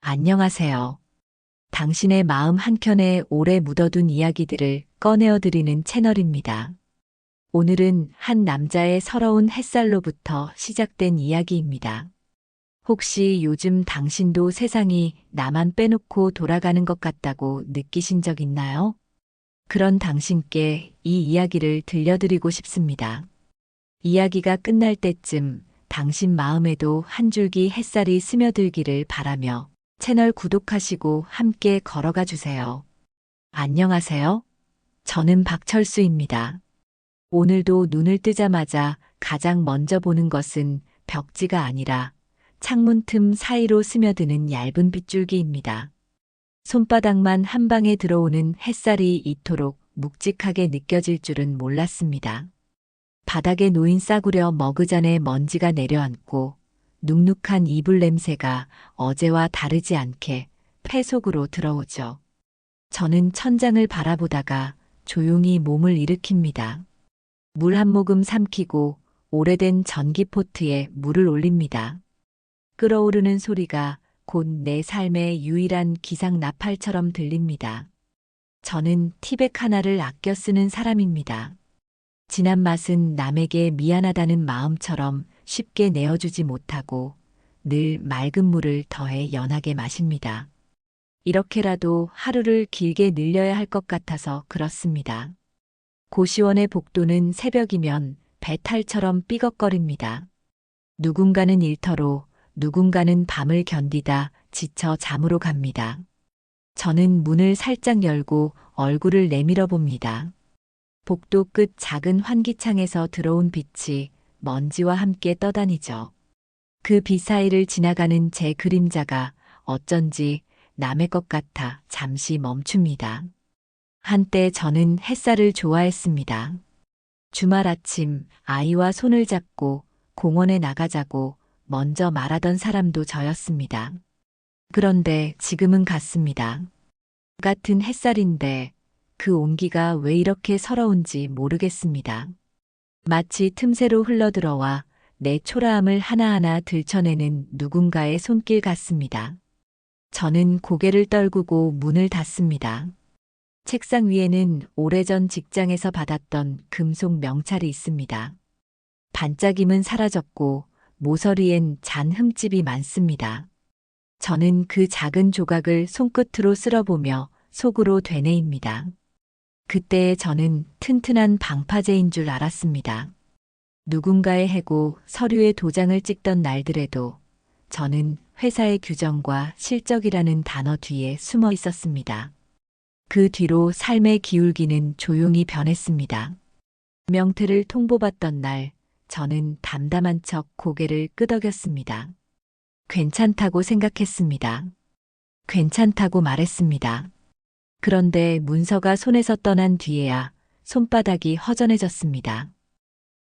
안녕하세요. 당신의 마음 한켠에 오래 묻어둔 이야기들을 꺼내어드리는 채널입니다. 오늘은 한 남자의 서러운 햇살로부터 시작된 이야기입니다. 혹시 요즘 당신도 세상이 나만 빼놓고 돌아가는 것 같다고 느끼신 적 있나요? 그런 당신께 이 이야기를 들려드리고 싶습니다. 이야기가 끝날 때쯤 당신 마음에도 한 줄기 햇살이 스며들기를 바라며 채널 구독하시고 함께 걸어가 주세요. 안녕하세요. 저는 박철수입니다. 오늘도 눈을 뜨자마자 가장 먼저 보는 것은 벽지가 아니라 창문 틈 사이로 스며드는 얇은 빗줄기입니다. 손바닥만 한 방에 들어오는 햇살이 이토록 묵직하게 느껴질 줄은 몰랐습니다. 바닥에 놓인 싸구려 머그잔에 먼지가 내려앉고 눅눅한 이불 냄새가 어제와 다르지 않게 폐 속으로 들어오죠. 저는 천장을 바라보다가 조용히 몸을 일으킵니다. 물 한 모금 삼키고 오래된 전기포트에 물을 올립니다. 끓어오르는 소리가 곧 내 삶의 유일한 기상 나팔처럼 들립니다. 저는 티백 하나를 아껴 쓰는 사람입니다. 진한 맛은 남에게 미안하다는 마음처럼 쉽게 내어주지 못하고 늘 맑은 물을 더해 연하게 마십니다. 이렇게라도 하루를 길게 늘려야 할 것 같아서 그렇습니다. 고시원의 복도는 새벽이면 배탈처럼 삐걱거립니다. 누군가는 일터로, 누군가는 밤을 견디다 지쳐 잠으로 갑니다. 저는 문을 살짝 열고 얼굴을 내밀어 봅니다. 복도 끝 작은 환기창에서 들어온 빛이 먼지와 함께 떠다니죠. 그 빛 사이를 지나가는 제 그림자가 어쩐지 남의 것 같아 잠시 멈춥니다. 한때 저는 햇살을 좋아했습니다. 주말 아침 아이와 손을 잡고 공원에 나가자고 먼저 말하던 사람도 저였습니다. 그런데 지금은 같습니다. 같은 햇살인데 그 온기가 왜 이렇게 서러운지 모르겠습니다. 마치 틈새로 흘러들어와 내 초라함을 하나하나 들춰내는 누군가의 손길 같습니다. 저는 고개를 떨구고 문을 닫습니다. 책상 위에는 오래전 직장에서 받았던 금속 명찰이 있습니다. 반짝임은 사라졌고 모서리엔 잔 흠집이 많습니다. 저는 그 작은 조각을 손끝으로 쓸어보며 속으로 되뇌입니다. 그때의 저는 튼튼한 방파제인 줄 알았습니다. 누군가의 해고 서류에 도장을 찍던 날들에도 저는 회사의 규정과 실적이라는 단어 뒤에 숨어 있었습니다. 그 뒤로 삶의 기울기는 조용히 변했습니다. 명퇴를 통보받던 날, 저는 담담한 척 고개를 끄덕였습니다. 괜찮다고 생각했습니다. 괜찮다고 말했습니다. 그런데 문서가 손에서 떠난 뒤에야 손바닥이 허전해졌습니다.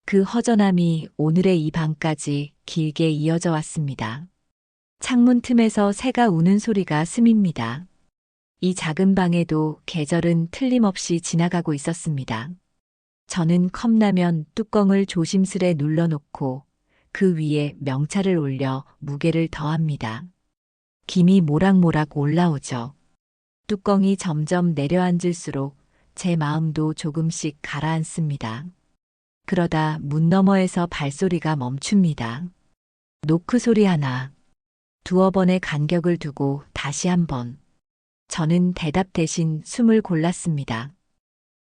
그 허전함이 오늘의 이 방까지 길게 이어져 왔습니다. 창문 틈에서 새가 우는 소리가 스밉니다. 이 작은 방에도 계절은 틀림없이 지나가고 있었습니다. 저는 컵라면 뚜껑을 조심스레 눌러놓고 그 위에 명찰을 올려 무게를 더합니다. 김이 모락모락 올라오죠. 뚜껑이 점점 내려앉을수록 제 마음도 조금씩 가라앉습니다. 그러다 문 너머에서 발소리가 멈춥니다. 노크 소리 하나, 두어 번의 간격을 두고 다시 한 번. 저는 대답 대신 숨을 골랐습니다.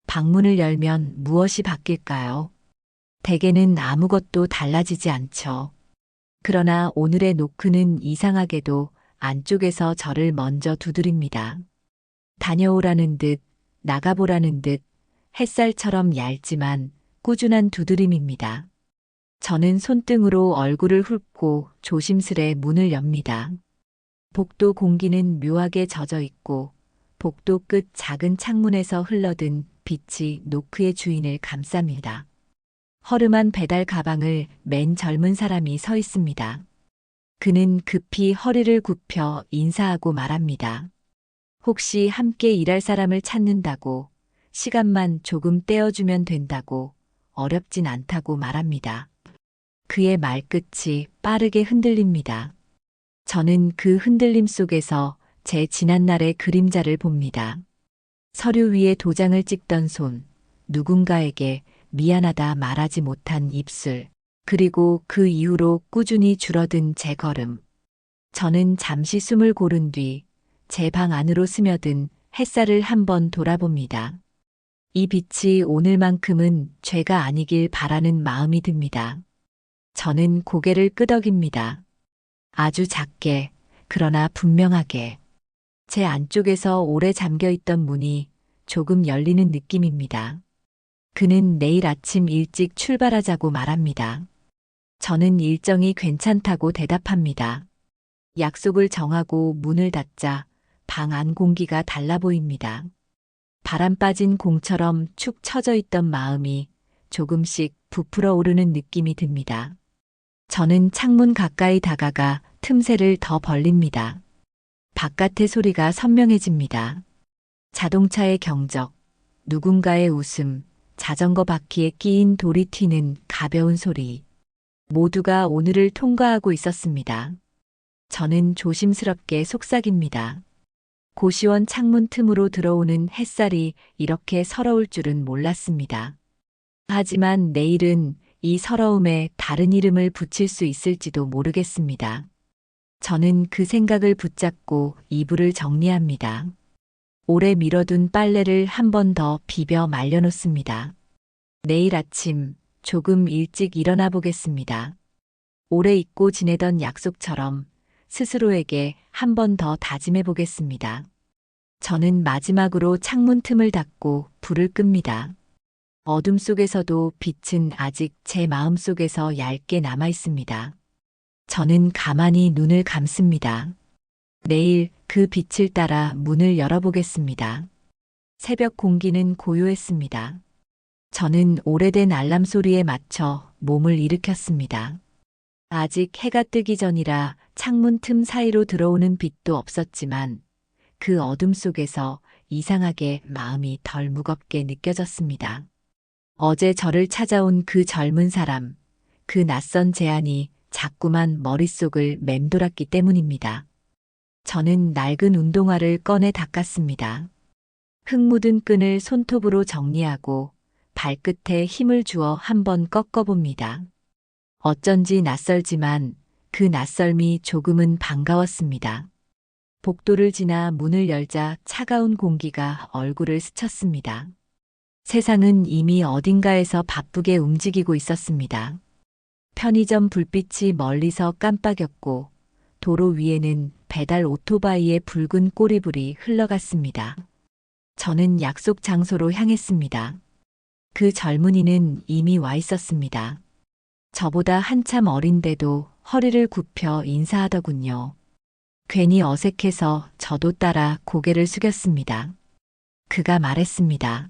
방문을 열면 무엇이 바뀔까요? 대개는 아무것도 달라지지 않죠. 그러나 오늘의 노크는 이상하게도 안쪽에서 저를 먼저 두드립니다. 다녀오라는 듯, 나가보라는 듯, 햇살처럼 얇지만 꾸준한 두드림입니다. 저는 손등으로 얼굴을 훑고 조심스레 문을 엽니다. 복도 공기는 묘하게 젖어 있고 복도 끝 작은 창문에서 흘러든 빛이 노크의 주인을 감쌉니다. 허름한 배달 가방을 맨 젊은 사람이 서 있습니다. 그는 급히 허리를 굽혀 인사하고 말합니다. 혹시 함께 일할 사람을 찾는다고, 시간만 조금 떼어주면 된다고, 어렵진 않다고 말합니다. 그의 말끝이 빠르게 흔들립니다. 저는 그 흔들림 속에서 제 지난날의 그림자를 봅니다. 서류 위에 도장을 찍던 손, 누군가에게 미안하다 말하지 못한 입술, 그리고 그 이후로 꾸준히 줄어든 제 걸음. 저는 잠시 숨을 고른 뒤 제 방 안으로 스며든 햇살을 한번 돌아봅니다. 이 빛이 오늘만큼은 죄가 아니길 바라는 마음이 듭니다. 저는 고개를 끄덕입니다. 아주 작게, 그러나 분명하게. 제 안쪽에서 오래 잠겨 있던 문이 조금 열리는 느낌입니다. 그는 내일 아침 일찍 출발하자고 말합니다. 저는 일정이 괜찮다고 대답합니다. 약속을 정하고 문을 닫자 방 안 공기가 달라 보입니다. 바람 빠진 공처럼 축 처져 있던 마음이 조금씩 부풀어 오르는 느낌이 듭니다. 저는 창문 가까이 다가가 틈새를 더 벌립니다. 바깥의 소리가 선명해집니다. 자동차의 경적, 누군가의 웃음, 자전거 바퀴에 끼인 돌이 튀는 가벼운 소리. 모두가 오늘을 통과하고 있었습니다. 저는 조심스럽게 속삭입니다. 고시원 창문 틈으로 들어오는 햇살이 이렇게 서러울 줄은 몰랐습니다. 하지만 내일은 이 서러움에 다른 이름을 붙일 수 있을지도 모르겠습니다. 저는 그 생각을 붙잡고 이불을 정리합니다. 오래 미뤄둔 빨래를 한 번 더 비벼 말려놓습니다. 내일 아침 조금 일찍 일어나 보겠습니다. 오래 잊고 지내던 약속처럼 스스로에게 한 번 더 다짐해 보겠습니다. 저는 마지막으로 창문 틈을 닫고 불을 끕니다. 어둠 속에서도 빛은 아직 제 마음 속에서 얇게 남아 있습니다. 저는 가만히 눈을 감습니다. 내일 그 빛을 따라 문을 열어보겠습니다. 새벽 공기는 고요했습니다. 저는 오래된 알람 소리에 맞춰 몸을 일으켰습니다. 아직 해가 뜨기 전이라 창문 틈 사이로 들어오는 빛도 없었지만 그 어둠 속에서 이상하게 마음이 덜 무겁게 느껴졌습니다. 어제 저를 찾아온 그 젊은 사람, 그 낯선 제안이 자꾸만 머릿속을 맴돌았기 때문입니다. 저는 낡은 운동화를 꺼내 닦았습니다. 흙 묻은 끈을 손톱으로 정리하고 발끝에 힘을 주어 한번 꺾어봅니다. 어쩐지 낯설지만 그 낯설미 조금은 반가웠습니다. 복도를 지나 문을 열자 차가운 공기가 얼굴을 스쳤습니다. 세상은 이미 어딘가에서 바쁘게 움직이고 있었습니다. 편의점 불빛이 멀리서 깜빡였고 도로 위에는 배달 오토바이의 붉은 꼬리불이 흘러갔습니다. 저는 약속 장소로 향했습니다. 그 젊은이는 이미 와 있었습니다. 저보다 한참 어린데도 허리를 굽혀 인사하더군요. 괜히 어색해서 저도 따라 고개를 숙였습니다. 그가 말했습니다.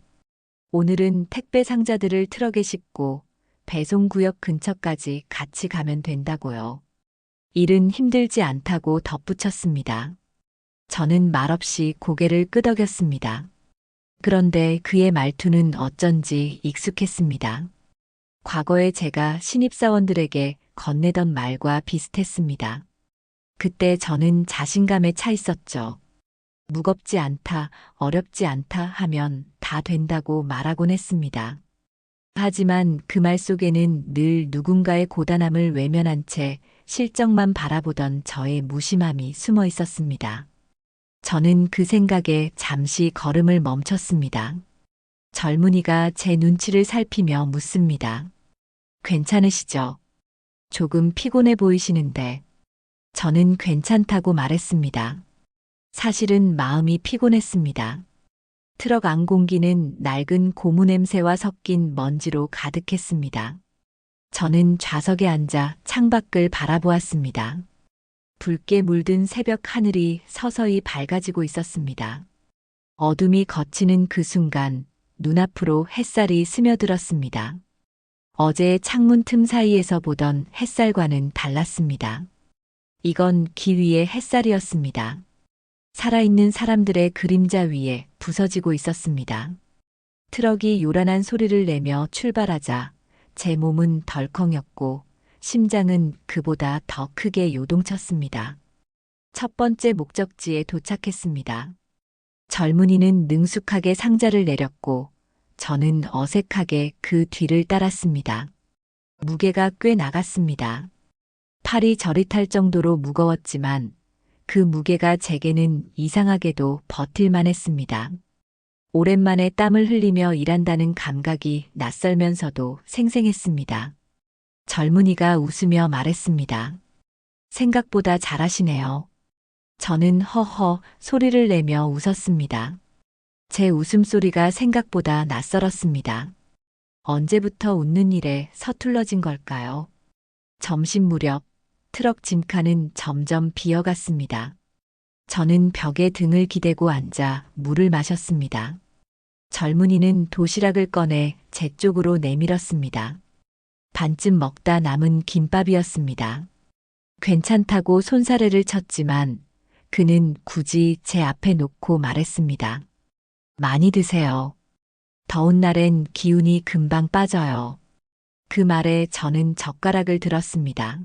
오늘은 택배 상자들을 트럭에 싣고 배송구역 근처까지 같이 가면 된다고요. 일은 힘들지 않다고 덧붙였습니다. 저는 말없이 고개를 끄덕였습니다. 그런데 그의 말투는 어쩐지 익숙했습니다. 과거에 제가 신입사원들에게 건네던 말과 비슷했습니다. 그때 저는 자신감에 차 있었죠. 무겁지 않다, 어렵지 않다 하면 다 된다고 말하곤 했습니다. 하지만 그 말 속에는 늘 누군가의 고단함을 외면한 채 실적만 바라보던 저의 무심함이 숨어 있었습니다. 저는 그 생각에 잠시 걸음을 멈췄습니다. 젊은이가 제 눈치를 살피며 묻습니다. 괜찮으시죠? 조금 피곤해 보이시는데. 저는 괜찮다고 말했습니다. 사실은 마음이 피곤했습니다. 트럭 안 공기는 낡은 고무 냄새와 섞인 먼지로 가득했습니다. 저는 좌석에 앉아 창밖을 바라보았습니다. 붉게 물든 새벽 하늘이 서서히 밝아지고 있었습니다. 어둠이 걷히는 그 순간 눈앞으로 햇살이 스며들었습니다. 어제의 창문 틈 사이에서 보던 햇살과는 달랐습니다. 이건 길 위의 햇살이었습니다. 살아있는 사람들의 그림자 위에 부서지고 있었습니다. 트럭이 요란한 소리를 내며 출발하자 제 몸은 덜컹였고 심장은 그보다 더 크게 요동쳤습니다. 첫 번째 목적지에 도착했습니다. 젊은이는 능숙하게 상자를 내렸고 저는 어색하게 그 뒤를 따랐습니다. 무게가 꽤 나갔습니다. 팔이 저릿할 정도로 무거웠지만 그 무게가 제게는 이상하게도 버틸만 했습니다. 오랜만에 땀을 흘리며 일한다는 감각이 낯설면서도 생생했습니다. 젊은이가 웃으며 말했습니다. 생각보다 잘하시네요. 저는 허허 소리를 내며 웃었습니다. 제 웃음소리가 생각보다 낯설었습니다. 언제부터 웃는 일에 서툴러진 걸까요? 점심 무렵 트럭 짐칸은 점점 비어갔습니다. 저는 벽에 등을 기대고 앉아 물을 마셨습니다. 젊은이는 도시락을 꺼내 제 쪽으로 내밀었습니다. 반쯤 먹다 남은 김밥이었습니다. 괜찮다고 손사래를 쳤지만 그는 굳이 제 앞에 놓고 말했습니다. 많이 드세요. 더운 날엔 기운이 금방 빠져요. 그 말에 저는 젓가락을 들었습니다.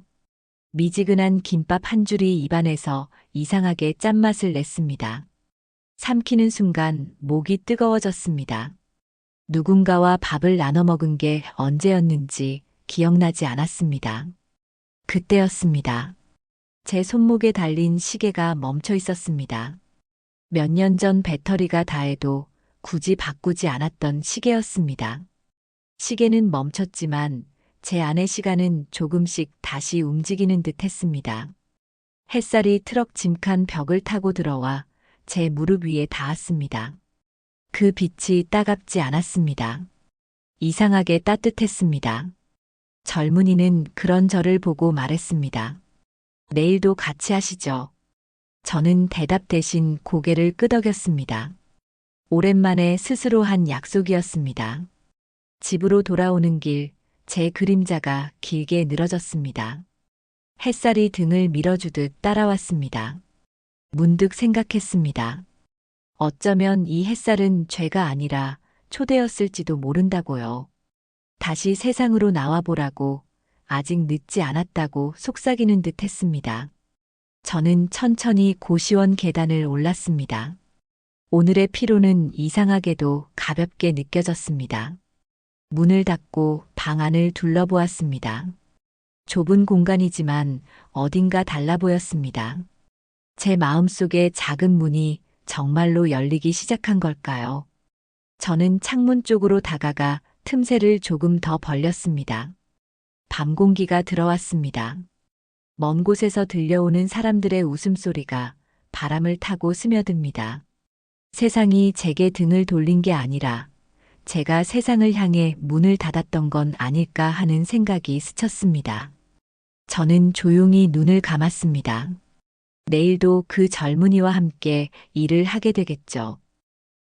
미지근한 김밥 한 줄이 입안에서 이상하게 짠맛을 냈습니다. 삼키는 순간 목이 뜨거워졌습니다. 누군가와 밥을 나눠 먹은 게 언제였는지 기억나지 않았습니다. 그때였습니다. 제 손목에 달린 시계가 멈춰 있었습니다. 몇 년 전 배터리가 다해도 굳이 바꾸지 않았던 시계였습니다. 시계는 멈췄지만 제 안의 시간은 조금씩 다시 움직이는 듯 했습니다. 햇살이 트럭 짐칸 벽을 타고 들어와 제 무릎 위에 닿았습니다. 그 빛이 따갑지 않았습니다. 이상하게 따뜻했습니다. 젊은이는 그런 저를 보고 말했습니다. 내일도 같이 하시죠. 저는 대답 대신 고개를 끄덕였습니다. 오랜만에 스스로 한 약속이었습니다. 집으로 돌아오는 길, 제 그림자가 길게 늘어졌습니다. 햇살이 등을 밀어주듯 따라왔습니다. 문득 생각했습니다. 어쩌면 이 햇살은 죄가 아니라 초대였을지도 모른다고요. 다시 세상으로 나와보라고, 아직 늦지 않았다고 속삭이는 듯 했습니다. 저는 천천히 고시원 계단을 올랐습니다. 오늘의 피로는 이상하게도 가볍게 느껴졌습니다. 문을 닫고 방 안을 둘러보았습니다. 좁은 공간이지만 어딘가 달라 보였습니다. 제 마음속의 작은 문이 정말로 열리기 시작한 걸까요? 저는 창문 쪽으로 다가가 틈새를 조금 더 벌렸습니다. 밤 공기가 들어왔습니다. 먼 곳에서 들려오는 사람들의 웃음소리가 바람을 타고 스며듭니다. 세상이 제게 등을 돌린 게 아니라 제가 세상을 향해 문을 닫았던 건 아닐까 하는 생각이 스쳤습니다. 저는 조용히 눈을 감았습니다. 내일도 그 젊은이와 함께 일을 하게 되겠죠.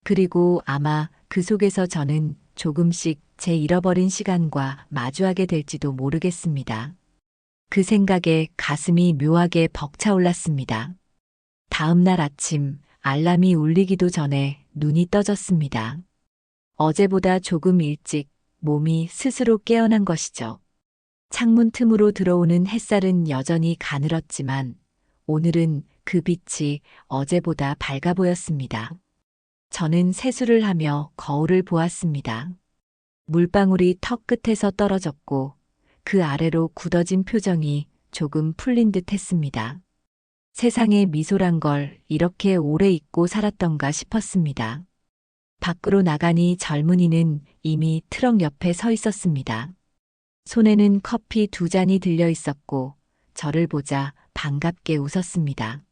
그리고 아마 그 속에서 저는 조금씩 제 잃어버린 시간과 마주하게 될지도 모르겠습니다. 그 생각에 가슴이 묘하게 벅차올랐습니다. 다음 날 아침 알람이 울리기도 전에 눈이 떠졌습니다. 어제보다 조금 일찍 몸이 스스로 깨어난 것이죠. 창문 틈으로 들어오는 햇살은 여전히 가늘었지만 오늘은 그 빛이 어제보다 밝아 보였습니다. 저는 세수를 하며 거울을 보았습니다. 물방울이 턱 끝에서 떨어졌고 그 아래로 굳어진 표정이 조금 풀린 듯 했습니다. 세상에 미소란 걸 이렇게 오래 잊고 살았던가 싶었습니다. 밖으로 나가니 젊은이는 이미 트럭 옆에 서 있었습니다. 손에는 커피 2잔이 들려 있었고 저를 보자 반갑게 웃었습니다.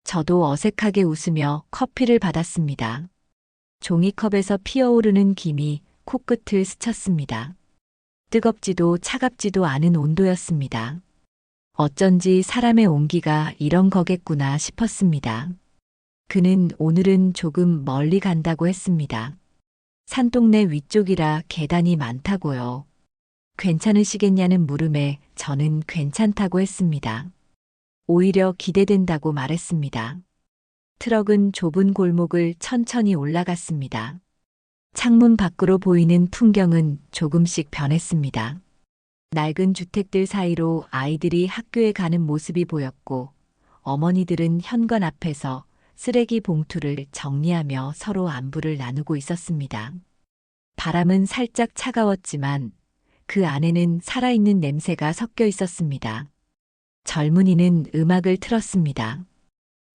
저도 어색하게 웃으며 커피를 받았습니다. 종이컵에서 피어오르는 김이 코끝을 스쳤습니다. 뜨겁지도 차갑지도 않은 온도였습니다. 어쩐지 사람의 온기가 이런 거겠구나 싶었습니다. 그는 오늘은 조금 멀리 간다고 했습니다. 산동네 위쪽이라 계단이 많다고요. 괜찮으시겠냐는 물음에 저는 괜찮다고 했습니다. 오히려 기대된다고 말했습니다. 트럭은 좁은 골목을 천천히 올라갔습니다. 창문 밖으로 보이는 풍경은 조금씩 변했습니다. 낡은 주택들 사이로 아이들이 학교에 가는 모습이 보였고 어머니들은 현관 앞에서 쓰레기 봉투를 정리하며 서로 안부를 나누고 있었습니다. 바람은 살짝 차가웠지만 그 안에는 살아있는 냄새가 섞여 있었습니다. 젊은이는 음악을 틀었습니다.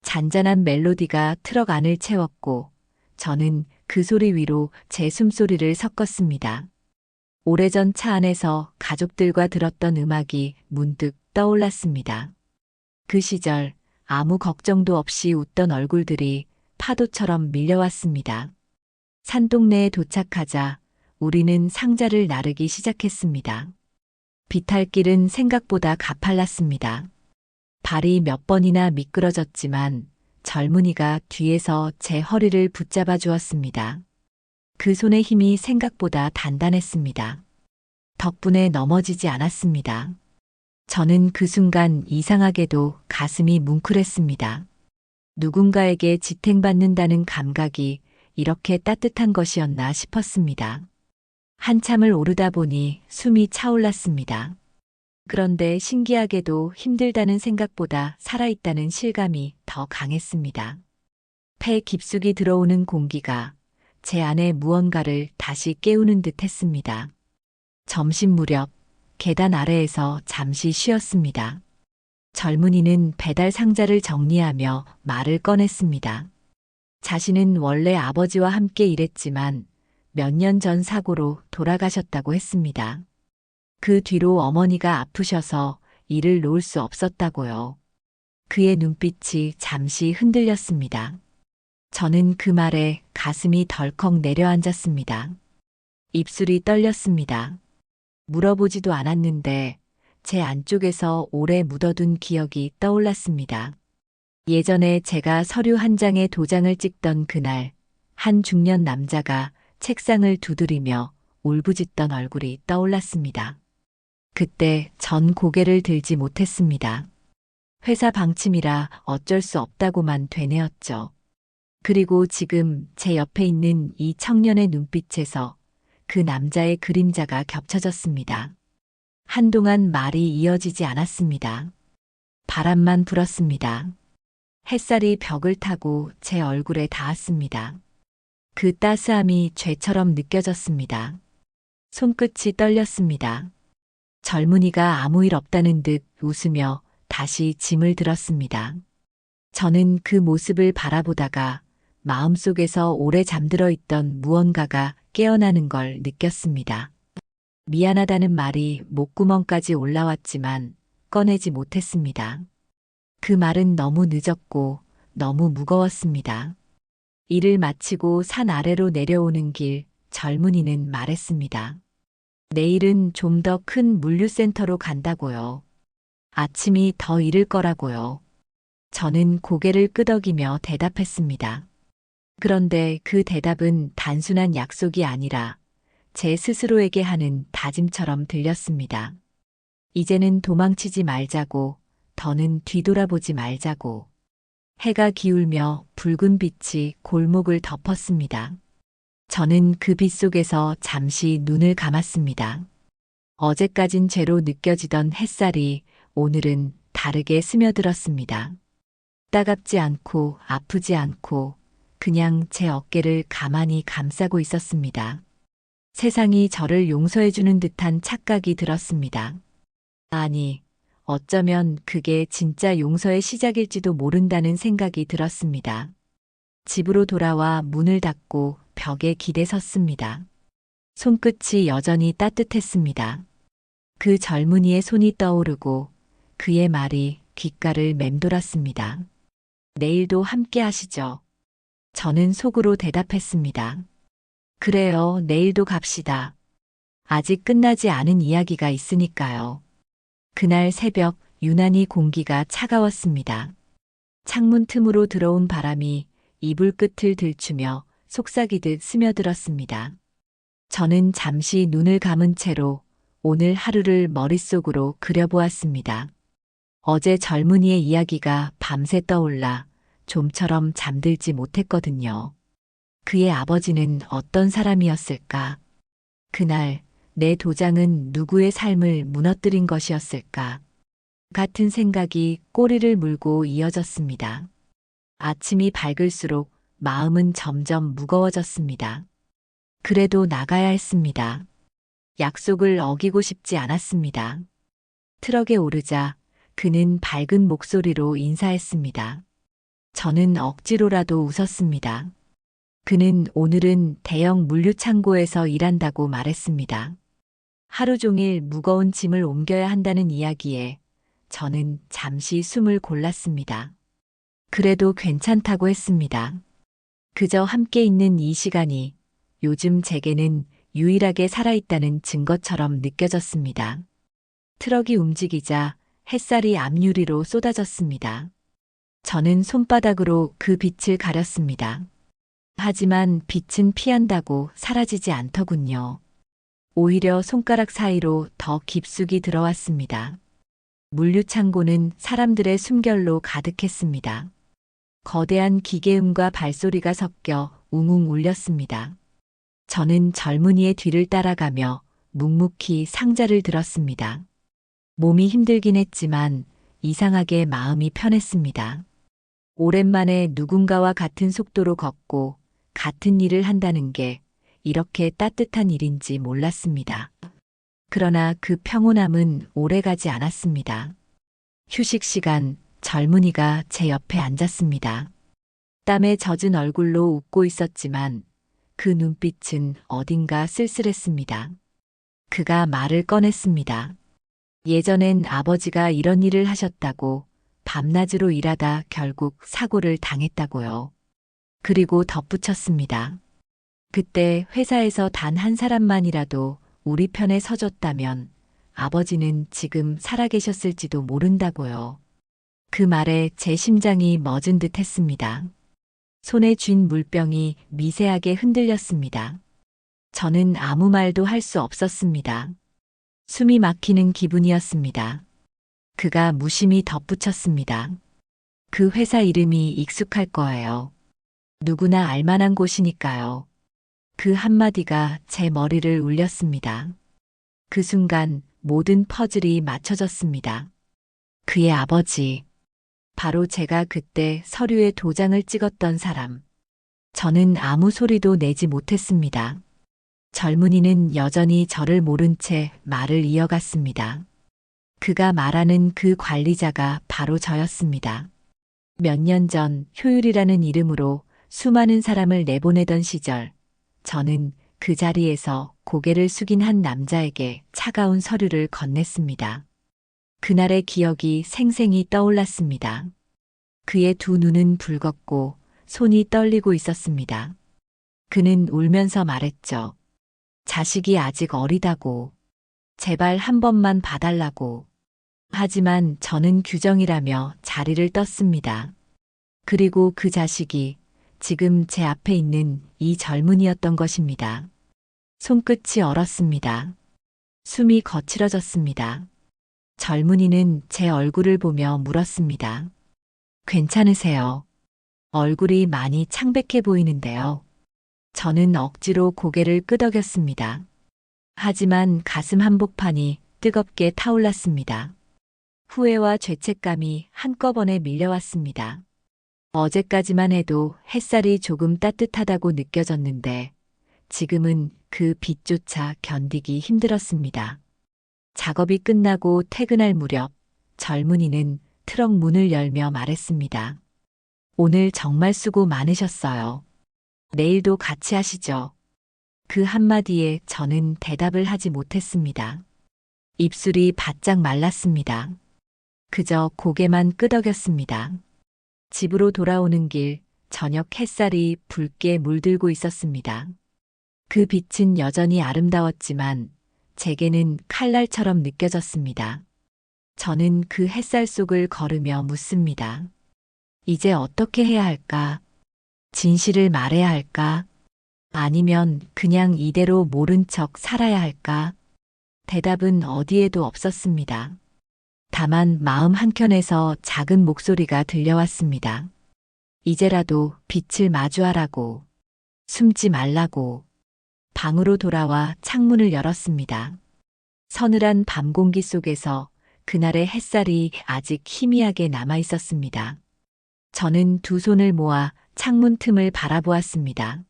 잔잔한 멜로디가 트럭 안을 채웠고 저는 그 소리 위로 제 숨소리를 섞었습니다. 오래전 차 안에서 가족들과 들었던 음악이 문득 떠올랐습니다. 그 시절 아무 걱정도 없이 웃던 얼굴들이 파도처럼 밀려왔습니다. 산동네에 도착하자 우리는 상자를 나르기 시작했습니다. 비탈길은 생각보다 가팔랐습니다. 발이 몇 번이나 미끄러졌지만 젊은이가 뒤에서 제 허리를 붙잡아 주었습니다. 그 손의 힘이 생각보다 단단했습니다. 덕분에 넘어지지 않았습니다. 저는 그 순간 이상하게도 가슴이 뭉클했습니다. 누군가에게 지탱받는다는 감각이 이렇게 따뜻한 것이었나 싶었습니다. 한참을 오르다 보니 숨이 차올랐습니다. 그런데 신기하게도 힘들다는 생각보다 살아있다는 실감이 더 강했습니다. 폐 깊숙이 들어오는 공기가 제 안에 무언가를 다시 깨우는 듯 했습니다. 점심 무렵 계단 아래에서 잠시 쉬었습니다. 젊은이는 배달 상자를 정리하며 말을 꺼냈습니다. 자신은 원래 아버지와 함께 일했지만 몇 년 전 사고로 돌아가셨다고 했습니다. 그 뒤로 어머니가 아프셔서 일을 놓을 수 없었다고요. 그의 눈빛이 잠시 흔들렸습니다. 저는 그 말에 가슴이 덜컥 내려앉았습니다. 입술이 떨렸습니다. 물어보지도 않았는데 제 안쪽에서 오래 묻어둔 기억이 떠올랐습니다. 예전에 제가 서류 한 장에 도장을 찍던 그날 한 중년 남자가 책상을 두드리며 울부짖던 얼굴이 떠올랐습니다. 그때 전 고개를 들지 못했습니다. 회사 방침이라 어쩔 수 없다고만 되뇌었죠. 그리고 지금 제 옆에 있는 이 청년의 눈빛에서 그 남자의 그림자가 겹쳐졌습니다. 한동안 말이 이어지지 않았습니다. 바람만 불었습니다. 햇살이 벽을 타고 제 얼굴에 닿았습니다. 그 따스함이 죄처럼 느껴졌습니다. 손끝이 떨렸습니다. 젊은이가 아무 일 없다는 듯 웃으며 다시 짐을 들었습니다. 저는 그 모습을 바라보다가 마음속에서 오래 잠들어 있던 무언가가 깨어나는 걸 느꼈습니다. 미안하다는 말이 목구멍까지 올라왔지만 꺼내지 못했습니다. 그 말은 너무 늦었고 너무 무거웠습니다. 일을 마치고 산 아래로 내려오는 길 젊은이는 말했습니다. 내일은 좀 더 큰 물류센터로 간다고요. 아침이 더 이를 거라고요. 저는 고개를 끄덕이며 대답했습니다. 그런데 그 대답은 단순한 약속이 아니라 제 스스로에게 하는 다짐처럼 들렸습니다. 이제는 도망치지 말자고, 더는 뒤돌아보지 말자고. 해가 기울며 붉은 빛이 골목을 덮었습니다. 저는 그 빛 속에서 잠시 눈을 감았습니다. 어제까진 죄로 느껴지던 햇살이 오늘은 다르게 스며들었습니다. 따갑지 않고 아프지 않고 그냥 제 어깨를 가만히 감싸고 있었습니다. 세상이 저를 용서해주는 듯한 착각이 들었습니다. 아니, 어쩌면 그게 진짜 용서의 시작일지도 모른다는 생각이 들었습니다. 집으로 돌아와 문을 닫고 벽에 기대 섰습니다. 손끝이 여전히 따뜻했습니다. 그 젊은이의 손이 떠오르고 그의 말이 귓가를 맴돌았습니다. 내일도 함께 하시죠. 저는 속으로 대답했습니다. 그래요, 내일도 갑시다. 아직 끝나지 않은 이야기가 있으니까요. 그날 새벽 유난히 공기가 차가웠습니다. 창문 틈으로 들어온 바람이 이불 끝을 들추며 속삭이듯 스며들었습니다. 저는 잠시 눈을 감은 채로 오늘 하루를 머릿속으로 그려보았습니다. 어제 젊은이의 이야기가 밤새 떠올라 좀처럼 잠들지 못했거든요. 그의 아버지는 어떤 사람이었을까? 그날 내 도장은 누구의 삶을 무너뜨린 것이었을까? 같은 생각이 꼬리를 물고 이어졌습니다. 아침이 밝을수록 마음은 점점 무거워졌습니다. 그래도 나가야 했습니다. 약속을 어기고 싶지 않았습니다. 트럭에 오르자 그는 밝은 목소리로 인사했습니다. 저는 억지로라도 웃었습니다. 그는 오늘은 대형 물류창고에서 일한다고 말했습니다. 하루 종일 무거운 짐을 옮겨야 한다는 이야기에 저는 잠시 숨을 골랐습니다. 그래도 괜찮다고 했습니다. 그저 함께 있는 이 시간이 요즘 제게는 유일하게 살아있다는 증거처럼 느껴졌습니다. 트럭이 움직이자 햇살이 앞유리로 쏟아졌습니다. 저는 손바닥으로 그 빛을 가렸습니다. 하지만 빛은 피한다고 사라지지 않더군요. 오히려 손가락 사이로 더 깊숙이 들어왔습니다. 물류창고는 사람들의 숨결로 가득했습니다. 거대한 기계음과 발소리가 섞여 웅웅 울렸습니다. 저는 젊은이의 뒤를 따라가며 묵묵히 상자를 들었습니다. 몸이 힘들긴 했지만 이상하게 마음이 편했습니다. 오랜만에 누군가와 같은 속도로 걷고 같은 일을 한다는 게 이렇게 따뜻한 일인지 몰랐습니다. 그러나 그 평온함은 오래가지 않았습니다. 휴식 시간, 젊은이가 제 옆에 앉았습니다. 땀에 젖은 얼굴로 웃고 있었지만 그 눈빛은 어딘가 쓸쓸했습니다. 그가 말을 꺼냈습니다. 예전엔 아버지가 이런 일을 하셨다고 밤낮으로 일하다 결국 사고를 당했다고요. 그리고 덧붙였습니다. 그때 회사에서 단 한 사람만이라도 우리 편에 서줬다면 아버지는 지금 살아계셨을지도 모른다고요. 그 말에 제 심장이 멎은 듯 했습니다. 손에 쥔 물병이 미세하게 흔들렸습니다. 저는 아무 말도 할 수 없었습니다. 숨이 막히는 기분이었습니다. 그가 무심히 덧붙였습니다. 그 회사 이름이 익숙할 거예요. 누구나 알만한 곳이니까요. 그 한마디가 제 머리를 울렸습니다. 그 순간 모든 퍼즐이 맞춰졌습니다. 그의 아버지. 바로 제가 그때 서류에 도장을 찍었던 사람. 저는 아무 소리도 내지 못했습니다. 젊은이는 여전히 저를 모른 채 말을 이어갔습니다. 그가 말하는 그 관리자가 바로 저였습니다. 몇 년 전 효율이라는 이름으로 수많은 사람을 내보내던 시절, 저는 그 자리에서 고개를 숙인 한 남자에게 차가운 서류를 건넸습니다. 그날의 기억이 생생히 떠올랐습니다. 그의 두 눈은 붉었고 손이 떨리고 있었습니다. 그는 울면서 말했죠. 자식이 아직 어리다고. 제발 한 번만 봐달라고. 하지만 저는 규정이라며 자리를 떴습니다. 그리고 그 자식이 지금 제 앞에 있는 이 젊은이였던 것입니다. 손끝이 얼었습니다. 숨이 거칠어졌습니다. 젊은이는 제 얼굴을 보며 물었습니다. 괜찮으세요? 얼굴이 많이 창백해 보이는데요. 저는 억지로 고개를 끄덕였습니다. 하지만 가슴 한복판이 뜨겁게 타올랐습니다. 후회와 죄책감이 한꺼번에 밀려왔습니다. 어제까지만 해도 햇살이 조금 따뜻하다고 느껴졌는데 지금은 그 빛조차 견디기 힘들었습니다. 작업이 끝나고 퇴근할 무렵 젊은이는 트럭 문을 열며 말했습니다. 오늘 정말 수고 많으셨어요. 내일도 같이 하시죠. 그 한마디에 저는 대답을 하지 못했습니다. 입술이 바짝 말랐습니다. 그저 고개만 끄덕였습니다. 집으로 돌아오는 길, 저녁 햇살이 붉게 물들고 있었습니다. 그 빛은 여전히 아름다웠지만 제게는 칼날처럼 느껴졌습니다. 저는 그 햇살 속을 걸으며 묻습니다. 이제 어떻게 해야 할까? 진실을 말해야 할까? 아니면 그냥 이대로 모른 척 살아야 할까? 대답은 어디에도 없었습니다. 다만 마음 한켠에서 작은 목소리가 들려왔습니다. 이제라도 빛을 마주하라고, 숨지 말라고. 방으로 돌아와 창문을 열었습니다. 서늘한 밤 공기 속에서 그날의 햇살이 아직 희미하게 남아 있었습니다. 저는 두 손을 모아 창문 틈을 바라보았습니다.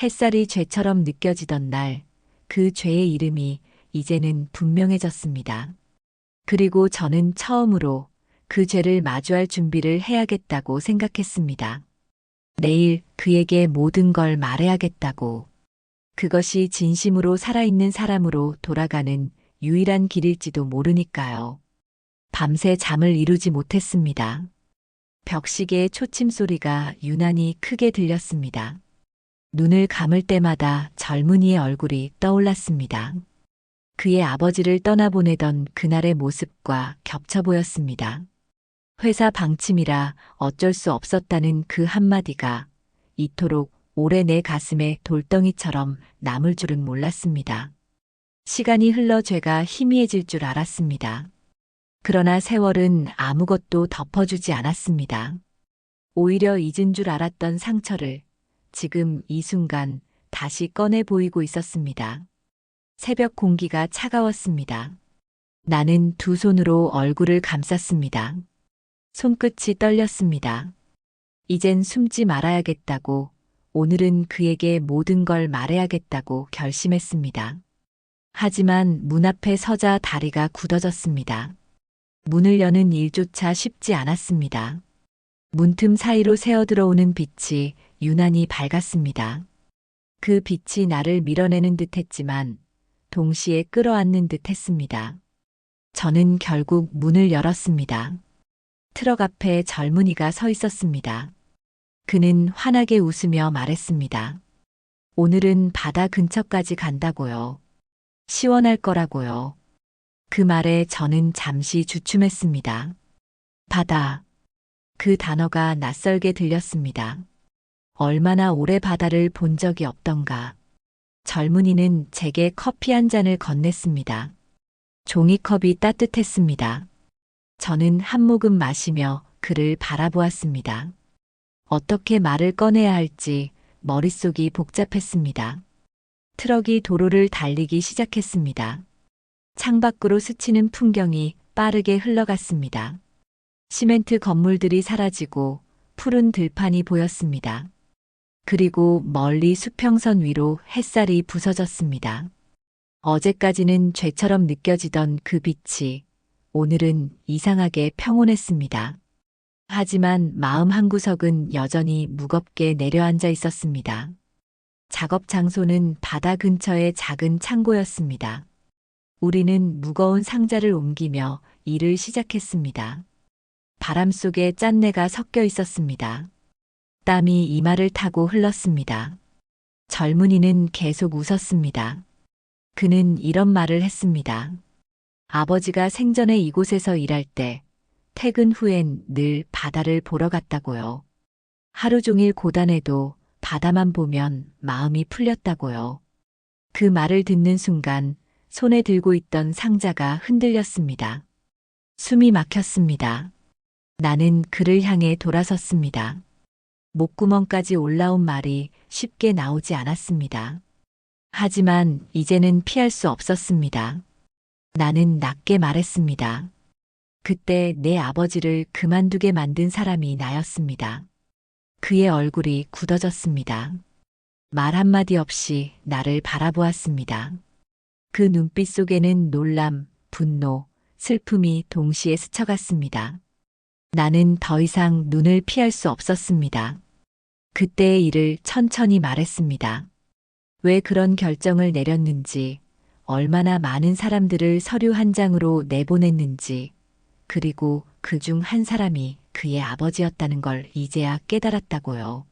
햇살이 죄처럼 느껴지던 날, 그 죄의 이름이 이제는 분명해졌습니다. 그리고 저는 처음으로 그 죄를 마주할 준비를 해야겠다고 생각했습니다. 내일 그에게 모든 걸 말해야겠다고. 그것이 진심으로 살아있는 사람으로 돌아가는 유일한 길일지도 모르니까요. 밤새 잠을 이루지 못했습니다. 벽시계의 초침 소리가 유난히 크게 들렸습니다. 눈을 감을 때마다 젊은이의 얼굴이 떠올랐습니다. 그의 아버지를 떠나보내던 그날의 모습과 겹쳐 보였습니다. 회사 방침이라 어쩔 수 없었다는 그 한마디가 이토록 오래 내 가슴에 돌덩이처럼 남을 줄은 몰랐습니다. 시간이 흘러 죄가 희미해질 줄 알았습니다. 그러나 세월은 아무것도 덮어주지 않았습니다. 오히려 잊은 줄 알았던 상처를 지금 이 순간 다시 꺼내 보이고 있었습니다. 새벽 공기가 차가웠습니다. 나는 두 손으로 얼굴을 감쌌습니다. 손끝이 떨렸습니다. 이젠 숨지 말아야겠다고, 오늘은 그에게 모든 걸 말해야겠다고 결심했습니다. 하지만 문 앞에 서자 다리가 굳어졌습니다. 문을 여는 일조차 쉽지 않았습니다. 문틈 사이로 새어들어오는 빛이 유난히 밝았습니다. 그 빛이 나를 밀어내는 듯 했지만 동시에 끌어안는 듯 했습니다. 저는 결국 문을 열었습니다. 트럭 앞에 젊은이가 서 있었습니다. 그는 환하게 웃으며 말했습니다. 오늘은 바다 근처까지 간다고요. 시원할 거라고요. 그 말에 저는 잠시 주춤했습니다. 바다. 그 단어가 낯설게 들렸습니다. 얼마나 오래 바다를 본 적이 없던가. 젊은이는 제게 커피 한 잔을 건넸습니다. 종이컵이 따뜻했습니다. 저는 한 모금 마시며 그를 바라보았습니다. 어떻게 말을 꺼내야 할지 머릿속이 복잡했습니다. 트럭이 도로를 달리기 시작했습니다. 창밖으로 스치는 풍경이 빠르게 흘러갔습니다. 시멘트 건물들이 사라지고 푸른 들판이 보였습니다. 그리고 멀리 수평선 위로 햇살이 부서졌습니다. 어제까지는 죄처럼 느껴지던 그 빛이 오늘은 이상하게 평온했습니다. 하지만 마음 한구석은 여전히 무겁게 내려앉아 있었습니다. 작업 장소는 바다 근처의 작은 창고였습니다. 우리는 무거운 상자를 옮기며 일을 시작했습니다. 바람 속에 짠내가 섞여 있었습니다. 땀이 이마를 타고 흘렀습니다. 젊은이는 계속 웃었습니다. 그는 이런 말을 했습니다. 아버지가 생전에 이곳에서 일할 때 퇴근 후엔 늘 바다를 보러 갔다고요. 하루 종일 고단해도 바다만 보면 마음이 풀렸다고요. 그 말을 듣는 순간 손에 들고 있던 상자가 흔들렸습니다. 숨이 막혔습니다. 나는 그를 향해 돌아섰습니다. 목구멍까지 올라온 말이 쉽게 나오지 않았습니다. 하지만 이제는 피할 수 없었습니다. 나는 낮게 말했습니다. 그때 내 아버지를 그만두게 만든 사람이 나였습니다. 그의 얼굴이 굳어졌습니다. 말 한마디 없이 나를 바라보았습니다. 그 눈빛 속에는 놀람, 분노, 슬픔이 동시에 스쳐갔습니다. 나는 더 이상 눈을 피할 수 없었습니다. 그때의 일을 천천히 말했습니다. 왜 그런 결정을 내렸는지, 얼마나 많은 사람들을 서류 한 장으로 내보냈는지, 그리고 그 중 한 사람이 그의 아버지였다는 걸 이제야 깨달았다고요.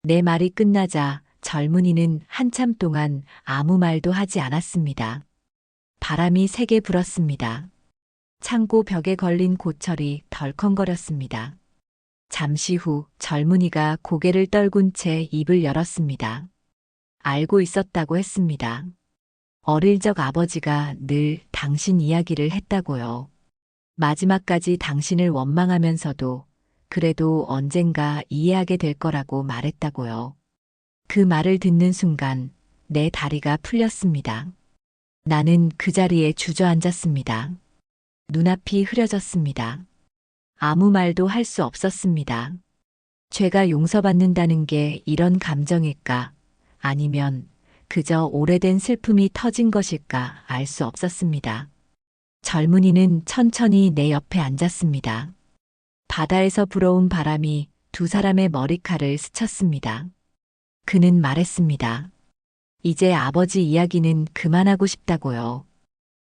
내 말이 끝나자 젊은이는 한참 동안 아무 말도 하지 않았습니다. 바람이 세게 불었습니다. 창고 벽에 걸린 고철이 덜컹거렸습니다. 잠시 후 젊은이가 고개를 떨군 채 입을 열었습니다. 알고 있었다고 했습니다. 어릴 적 아버지가 늘 당신 이야기를 했다고요. 마지막까지 당신을 원망하면서도 그래도 언젠가 이해하게 될 거라고 말했다고요. 그 말을 듣는 순간 내 다리가 풀렸습니다. 나는 그 자리에 주저앉았습니다. 눈앞이 흐려졌습니다. 아무 말도 할 수 없었습니다. 죄가 용서받는다는 게 이런 감정일까? 아니면 그저 오래된 슬픔이 터진 것일까 알 수 없었습니다. 젊은이는 천천히 내 옆에 앉았습니다. 바다에서 불어온 바람이 두 사람의 머리칼을 스쳤습니다. 그는 말했습니다. 이제 아버지 이야기는 그만하고 싶다고요.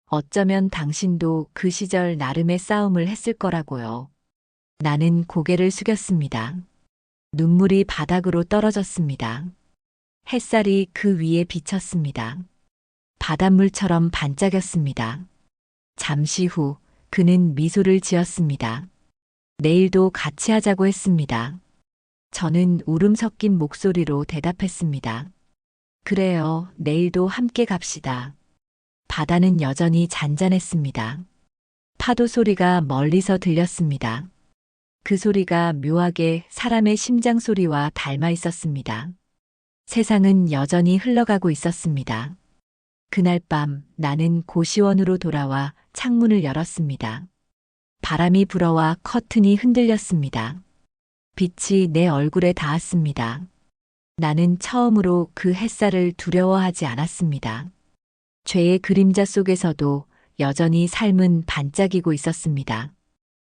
어쩌면 당신도 그 시절 나름의 싸움을 했을 거라고요. 나는 고개를 숙였습니다. 눈물이 바닥으로 떨어졌습니다. 햇살이 그 위에 비쳤습니다. 바닷물처럼 반짝였습니다. 잠시 후 그는 미소를 지었습니다. 내일도 같이 하자고 했습니다. 저는 울음 섞인 목소리로 대답했습니다. 그래요, 내일도 함께 갑시다. 바다는 여전히 잔잔했습니다. 파도 소리가 멀리서 들렸습니다. 그 소리가 묘하게 사람의 심장 소리와 닮아 있었습니다. 세상은 여전히 흘러가고 있었습니다. 그날 밤 나는 고시원으로 돌아와 창문을 열었습니다. 바람이 불어와 커튼이 흔들렸습니다. 빛이 내 얼굴에 닿았습니다. 나는 처음으로 그 햇살을 두려워하지 않았습니다. 죄의 그림자 속에서도 여전히 삶은 반짝이고 있었습니다.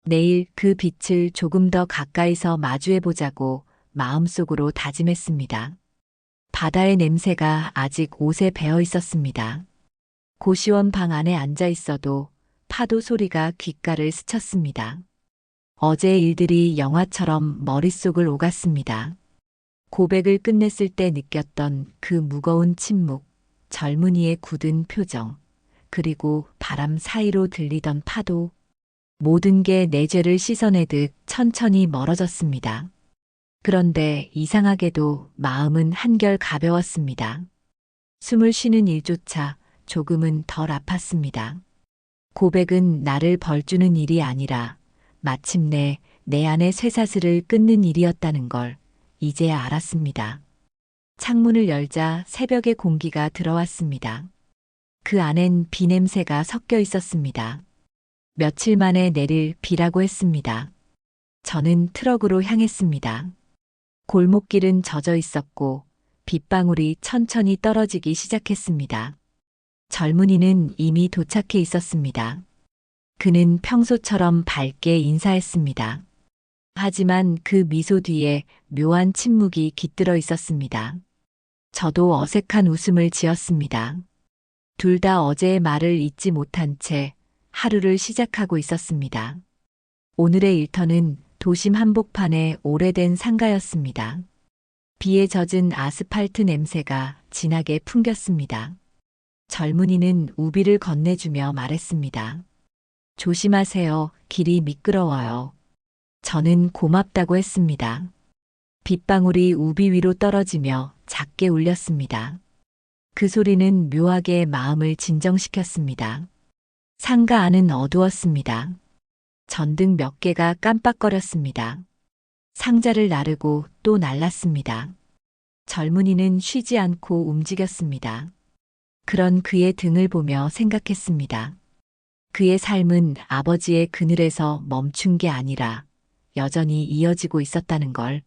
내일 그 빛을 조금 더 가까이서 마주해보자고 마음속으로 다짐했습니다. 바다의 냄새가 아직 옷에 배어 있었습니다. 고시원 방 안에 앉아 있어도 파도 소리가 귓가를 스쳤습니다. 어제의 일들이 영화처럼 머릿속을 오갔습니다. 고백을 끝냈을 때 느꼈던 그 무거운 침묵, 젊은이의 굳은 표정, 그리고 바람 사이로 들리던 파도, 모든 게 내 죄를 씻어내듯 천천히 멀어졌습니다. 그런데 이상하게도 마음은 한결 가벼웠습니다. 숨을 쉬는 일조차 조금은 덜 아팠습니다. 고백은 나를 벌주는 일이 아니라 마침내 내 안의 쇠사슬을 끊는 일이었다는 걸 이제야 알았습니다. 창문을 열자 새벽의 공기가 들어왔습니다. 그 안엔 비 냄새가 섞여 있었습니다. 며칠 만에 내릴 비라고 했습니다. 저는 트럭으로 향했습니다. 골목길은 젖어 있었고 빗방울이 천천히 떨어지기 시작했습니다. 젊은이는 이미 도착해 있었습니다. 그는 평소처럼 밝게 인사했습니다. 하지만 그 미소 뒤에 묘한 침묵이 깃들어 있었습니다. 저도 어색한 웃음을 지었습니다. 둘 다 어제의 말을 잊지 못한 채 하루를 시작하고 있었습니다. 오늘의 일터는 도심 한복판의 오래된 상가였습니다. 비에 젖은 아스팔트 냄새가 진하게 풍겼습니다. 젊은이는 우비를 건네주며 말했습니다. 조심하세요. 길이 미끄러워요. 저는 고맙다고 했습니다. 빗방울이 우비 위로 떨어지며 작게 울렸습니다. 그 소리는 묘하게 마음을 진정시켰습니다. 상가 안은 어두웠습니다. 전등 몇 개가 깜빡거렸습니다. 상자를 나르고 또 날랐습니다. 젊은이는 쉬지 않고 움직였습니다. 그런 그의 등을 보며 생각했습니다. 그의 삶은 아버지의 그늘에서 멈춘 게 아니라 여전히 이어지고 있었다는 걸.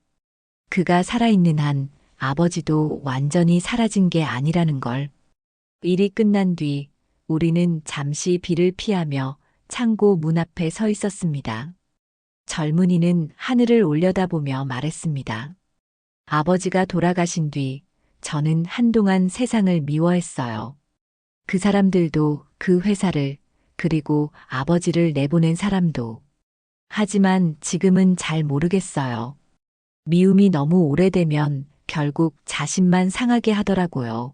그가 살아있는 한 아버지도 완전히 사라진 게 아니라는 걸. 일이 끝난 뒤 우리는 잠시 비를 피하며 창고 문 앞에 서 있었습니다. 젊은이는 하늘을 올려다보며 말했습니다. 아버지가 돌아가신 뒤 저는 한동안 세상을 미워했어요. 그 사람들도 그 회사를 그리고 아버지를 내보낸 사람도. 하지만 지금은 잘 모르겠어요. 미움이 너무 오래되면 결국 자신만 상하게 하더라고요.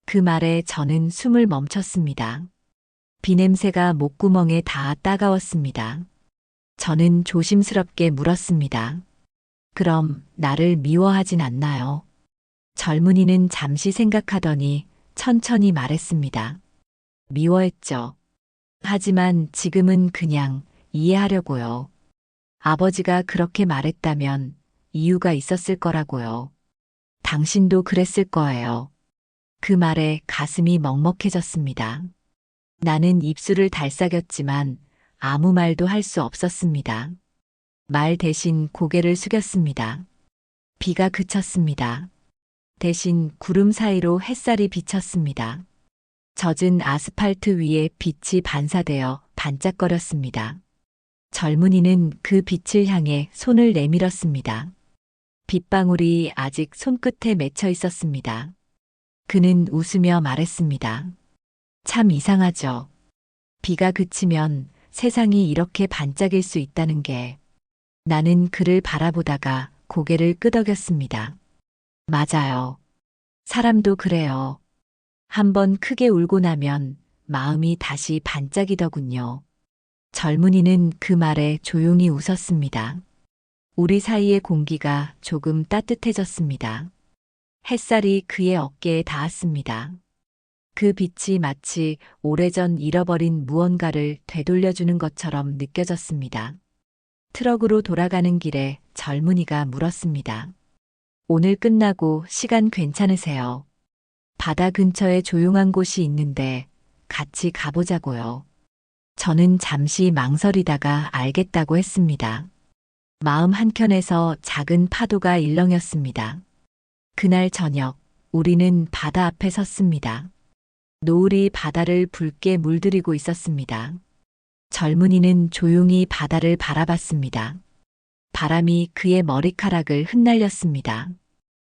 그 말에 저는 숨을 멈췄습니다. 비냄새가 목구멍에 닿아 따가웠습니다. 저는 조심스럽게 물었습니다. 그럼 나를 미워하진 않나요? 젊은이는 잠시 생각하더니 천천히 말했습니다. 미워했죠. 하지만 지금은 그냥 이해하려고요. 아버지가 그렇게 말했다면 이유가 있었을 거라고요. 당신도 그랬을 거예요. 그 말에 가슴이 먹먹해졌습니다. 나는 입술을 달싹였지만 아무 말도 할 수 없었습니다. 말 대신 고개를 숙였습니다. 비가 그쳤습니다. 대신 구름 사이로 햇살이 비쳤습니다. 젖은 아스팔트 위에 빛이 반사되어 반짝거렸습니다. 젊은이는 그 빛을 향해 손을 내밀었습니다. 빗방울이 아직 손끝에 맺혀 있었습니다. 그는 웃으며 말했습니다. 참 이상하죠. 비가 그치면 세상이 이렇게 반짝일 수 있다는 게. 나는 그를 바라보다가 고개를 끄덕였습니다. 맞아요. 사람도 그래요. 한번 크게 울고 나면 마음이 다시 반짝이더군요. 젊은이는 그 말에 조용히 웃었습니다. 우리 사이의 공기가 조금 따뜻해졌습니다. 햇살이 그의 어깨에 닿았습니다. 그 빛이 마치 오래전 잃어버린 무언가를 되돌려주는 것처럼 느껴졌습니다. 트럭으로 돌아가는 길에 젊은이가 물었습니다. 오늘 끝나고 시간 괜찮으세요? 바다 근처에 조용한 곳이 있는데 같이 가보자고요. 저는 잠시 망설이다가 알겠다고 했습니다. 마음 한켠에서 작은 파도가 일렁였습니다. 그날 저녁, 우리는 바다 앞에 섰습니다. 노을이 바다를 붉게 물들이고 있었습니다. 젊은이는 조용히 바다를 바라봤습니다. 바람이 그의 머리카락을 흩날렸습니다.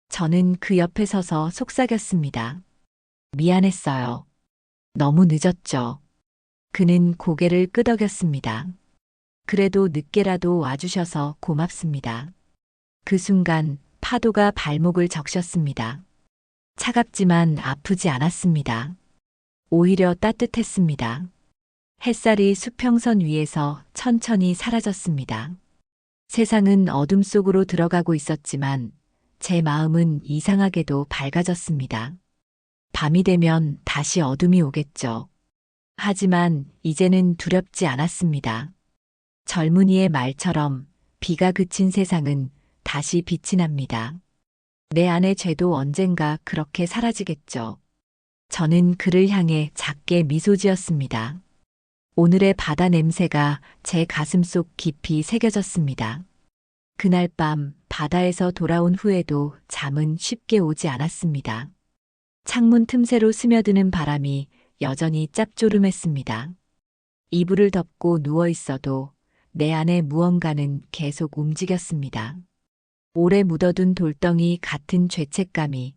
저는 그 옆에 서서 속삭였습니다. 미안했어요. 너무 늦었죠. 그는 고개를 끄덕였습니다. 그래도 늦게라도 와주셔서 고맙습니다. 그 순간 파도가 발목을 적셨습니다. 차갑지만 아프지 않았습니다. 오히려 따뜻했습니다. 햇살이 수평선 위에서 천천히 사라졌습니다. 세상은 어둠 속으로 들어가고 있었지만 제 마음은 이상하게도 밝아졌습니다. 밤이 되면 다시 어둠이 오겠죠. 하지만 이제는 두렵지 않았습니다. 젊은이의 말처럼 비가 그친 세상은 다시 빛이 납니다. 내 안의 죄도 언젠가 그렇게 사라지겠죠. 저는 그를 향해 작게 미소 지었습니다. 오늘의 바다 냄새가 제 가슴 속 깊이 새겨졌습니다. 그날 밤 바다에서 돌아온 후에도 잠은 쉽게 오지 않았습니다. 창문 틈새로 스며드는 바람이 여전히 짭조름했습니다. 이불을 덮고 누워 있어도 내 안에 무언가는 계속 움직였습니다. 오래 묻어둔 돌덩이 같은 죄책감이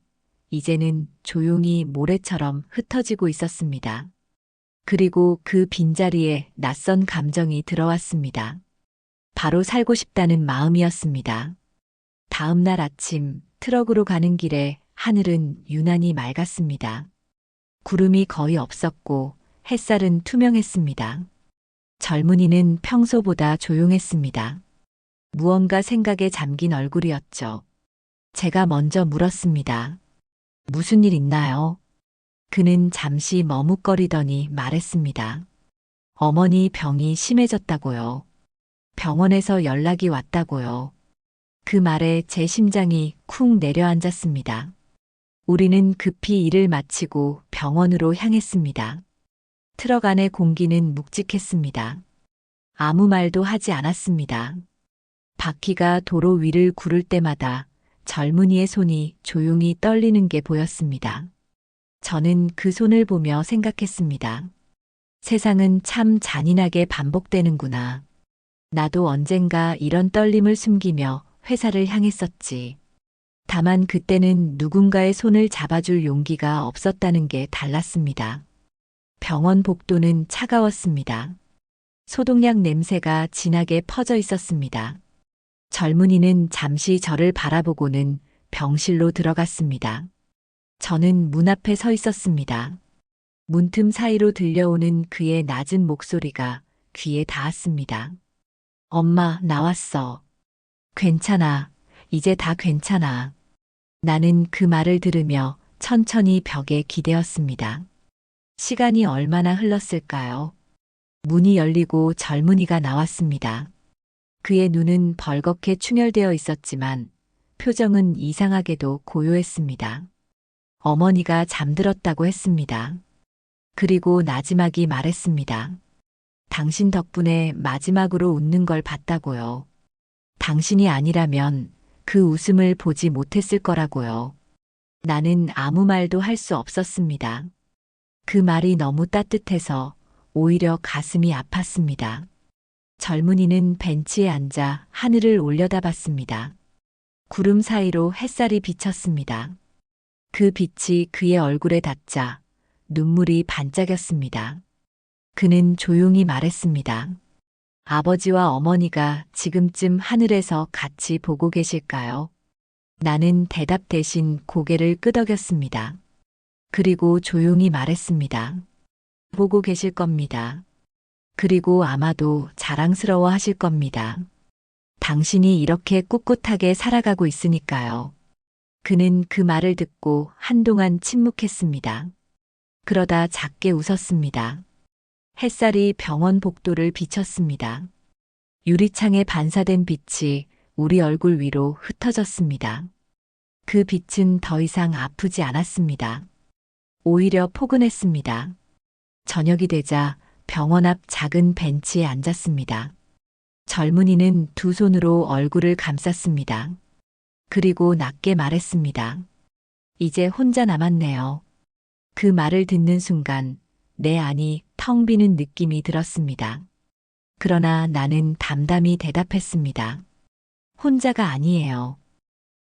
이제는 조용히 모래처럼 흩어지고 있었습니다. 그리고 그 빈자리에 낯선 감정이 들어왔습니다. 바로 살고 싶다는 마음이었습니다. 다음 날 아침 트럭으로 가는 길에 하늘은 유난히 맑았습니다. 구름이 거의 없었고 햇살은 투명했습니다. 젊은이는 평소보다 조용했습니다. 무언가 생각에 잠긴 얼굴이었죠. 제가 먼저 물었습니다. 무슨 일 있나요? 그는 잠시 머뭇거리더니 말했습니다. 어머니 병이 심해졌다고요. 병원에서 연락이 왔다고요. 그 말에 제 심장이 쿵 내려앉았습니다. 우리는 급히 일을 마치고 병원으로 향했습니다. 트럭 안의 공기는 묵직했습니다. 아무 말도 하지 않았습니다. 바퀴가 도로 위를 구를 때마다 젊은이의 손이 조용히 떨리는 게 보였습니다. 저는 그 손을 보며 생각했습니다. 세상은 참 잔인하게 반복되는구나. 나도 언젠가 이런 떨림을 숨기며 회사를 향했었지. 다만 그때는 누군가의 손을 잡아줄 용기가 없었다는 게 달랐습니다. 병원 복도는 차가웠습니다. 소독약 냄새가 진하게 퍼져 있었습니다. 젊은이는 잠시 저를 바라보고는 병실로 들어갔습니다. 저는 문 앞에 서 있었습니다. 문틈 사이로 들려오는 그의 낮은 목소리가 귀에 닿았습니다. 엄마, 나왔어. 괜찮아. 이제 다 괜찮아. 나는 그 말을 들으며 천천히 벽에 기대었습니다. 시간이 얼마나 흘렀을까요? 문이 열리고 젊은이가 나왔습니다. 그의 눈은 벌겋게 충혈되어 있었지만 표정은 이상하게도 고요했습니다. 어머니가 잠들었다고 했습니다. 그리고 나지막이 말했습니다. 당신 덕분에 마지막으로 웃는 걸 봤다고요. 당신이 아니라면 그 웃음을 보지 못했을 거라고요. 나는 아무 말도 할 수 없었습니다. 그 말이 너무 따뜻해서 오히려 가슴이 아팠습니다. 젊은이는 벤치에 앉아 하늘을 올려다봤습니다. 구름 사이로 햇살이 비쳤습니다. 그 빛이 그의 얼굴에 닿자 눈물이 반짝였습니다. 그는 조용히 말했습니다. 아버지와 어머니가 지금쯤 하늘에서 같이 보고 계실까요? 나는 대답 대신 고개를 끄덕였습니다. 그리고 조용히 말했습니다. 보고 계실 겁니다. 그리고 아마도 자랑스러워 하실 겁니다. 당신이 이렇게 꿋꿋하게 살아가고 있으니까요. 그는 그 말을 듣고 한동안 침묵했습니다. 그러다 작게 웃었습니다. 햇살이 병원 복도를 비쳤습니다. 유리창에 반사된 빛이 우리 얼굴 위로 흩어졌습니다. 그 빛은 더 이상 아프지 않았습니다. 오히려 포근했습니다. 저녁이 되자 병원 앞 작은 벤치에 앉았습니다. 젊은이는 두 손으로 얼굴을 감쌌습니다. 그리고 낮게 말했습니다. 이제 혼자 남았네요. 그 말을 듣는 순간 내 안이 텅 비는 느낌이 들었습니다. 그러나 나는 담담히 대답했습니다. 혼자가 아니에요.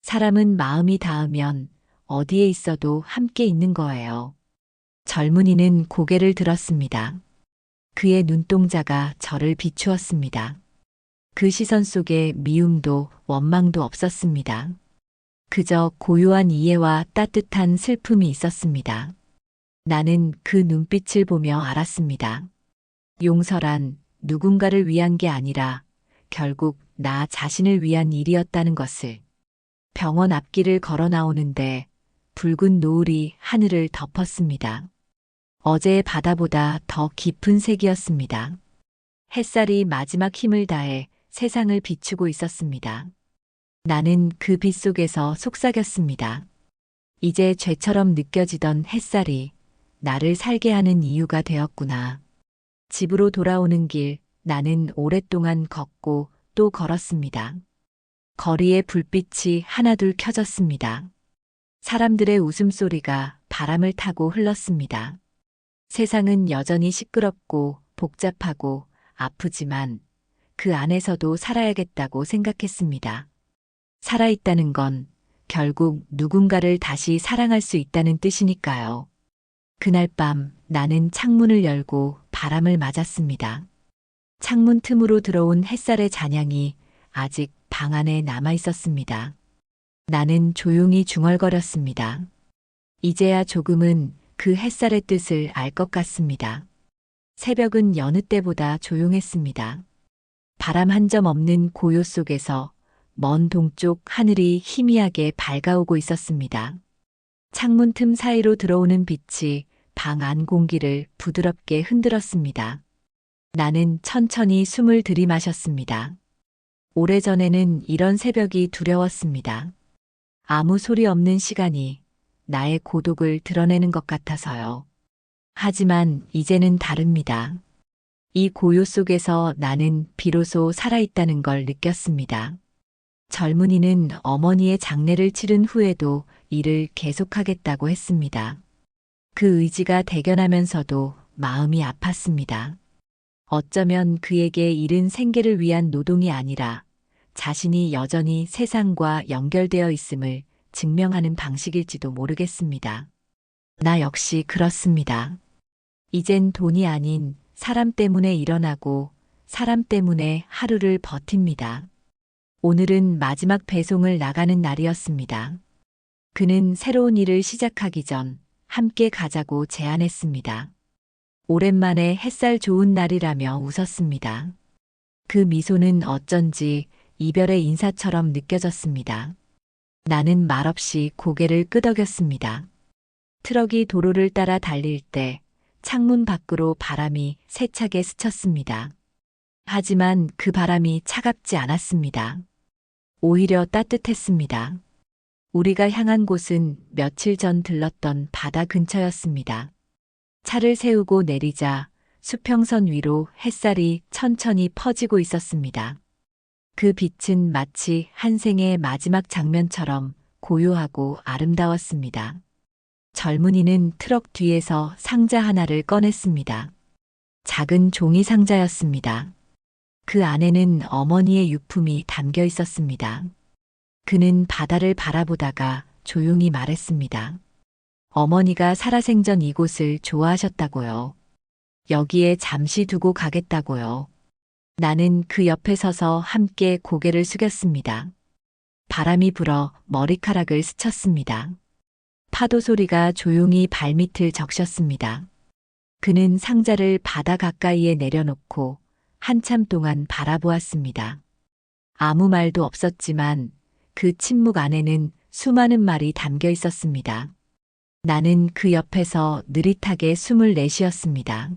사람은 마음이 닿으면 어디에 있어도 함께 있는 거예요. 젊은이는 고개를 들었습니다. 그의 눈동자가 저를 비추었습니다. 그 시선 속에 미움도 원망도 없었습니다. 그저 고요한 이해와 따뜻한 슬픔이 있었습니다. 나는 그 눈빛을 보며 알았습니다. 용서란 누군가를 위한 게 아니라 결국 나 자신을 위한 일이었다는 것을. 병원 앞길을 걸어 나오는데 붉은 노을이 하늘을 덮었습니다. 어제의 바다보다 더 깊은 색이었습니다. 햇살이 마지막 힘을 다해 세상을 비추고 있었습니다. 나는 그 빛 속에서 속삭였습니다. 이제 죄처럼 느껴지던 햇살이 나를 살게 하는 이유가 되었구나. 집으로 돌아오는 길, 나는 오랫동안 걷고 또 걸었습니다. 거리에 불빛이 하나둘 켜졌습니다. 사람들의 웃음소리가 바람을 타고 흘렀습니다. 세상은 여전히 시끄럽고 복잡하고 아프지만 그 안에서도 살아야겠다고 생각했습니다. 살아있다는 건 결국 누군가를 다시 사랑할 수 있다는 뜻이니까요. 그날 밤 나는 창문을 열고 바람을 맞았습니다. 창문 틈으로 들어온 햇살의 잔향이 아직 방 안에 남아 있었습니다. 나는 조용히 중얼거렸습니다. 이제야 조금은 그 햇살의 뜻을 알 것 같습니다. 새벽은 여느 때보다 조용했습니다. 바람 한 점 없는 고요 속에서 먼 동쪽 하늘이 희미하게 밝아오고 있었습니다. 창문 틈 사이로 들어오는 빛이 방 안 공기를 부드럽게 흔들었습니다. 나는 천천히 숨을 들이마셨습니다. 오래전에는 이런 새벽이 두려웠습니다. 아무 소리 없는 시간이 나의 고독을 드러내는 것 같아서요. 하지만 이제는 다릅니다. 이 고요 속에서 나는 비로소 살아있다는 걸 느꼈습니다. 젊은이는 어머니의 장례를 치른 후에도 일을 계속하겠다고 했습니다. 그 의지가 대견하면서도 마음이 아팠습니다. 어쩌면 그에게 일은 생계를 위한 노동이 아니라 자신이 여전히 세상과 연결되어 있음을 증명하는 방식일지도 모르겠습니다. 나 역시 그렇습니다. 이젠 돈이 아닌 사람 때문에 일어나고 사람 때문에 하루를 버팁니다. 오늘은 마지막 배송을 나가는 날이었습니다. 그는 새로운 일을 시작하기 전 함께 가자고 제안했습니다. 오랜만에 햇살 좋은 날이라며 웃었습니다. 그 미소는 어쩐지 이별의 인사처럼 느껴졌습니다. 나는 말없이 고개를 끄덕였습니다. 트럭이 도로를 따라 달릴 때 창문 밖으로 바람이 세차게 스쳤습니다. 하지만 그 바람이 차갑지 않았습니다. 오히려 따뜻했습니다. 우리가 향한 곳은 며칠 전 들렀던 바다 근처였습니다. 차를 세우고 내리자 수평선 위로 햇살이 천천히 퍼지고 있었습니다. 그 빛은 마치 한 생의 마지막 장면처럼 고요하고 아름다웠습니다. 젊은이는 트럭 뒤에서 상자 하나를 꺼냈습니다. 작은 종이 상자였습니다. 그 안에는 어머니의 유품이 담겨 있었습니다. 그는 바다를 바라보다가 조용히 말했습니다. 어머니가 살아생전 이곳을 좋아하셨다고요. 여기에 잠시 두고 가겠다고요. 나는 그 옆에 서서 함께 고개를 숙였습니다. 바람이 불어 머리카락을 스쳤습니다. 파도 소리가 조용히 발밑을 적셨습니다. 그는 상자를 바다 가까이에 내려놓고 한참 동안 바라보았습니다. 아무 말도 없었지만 그 침묵 안에는 수많은 말이 담겨 있었습니다. 나는 그 옆에서 느릿하게 숨을 내쉬었습니다.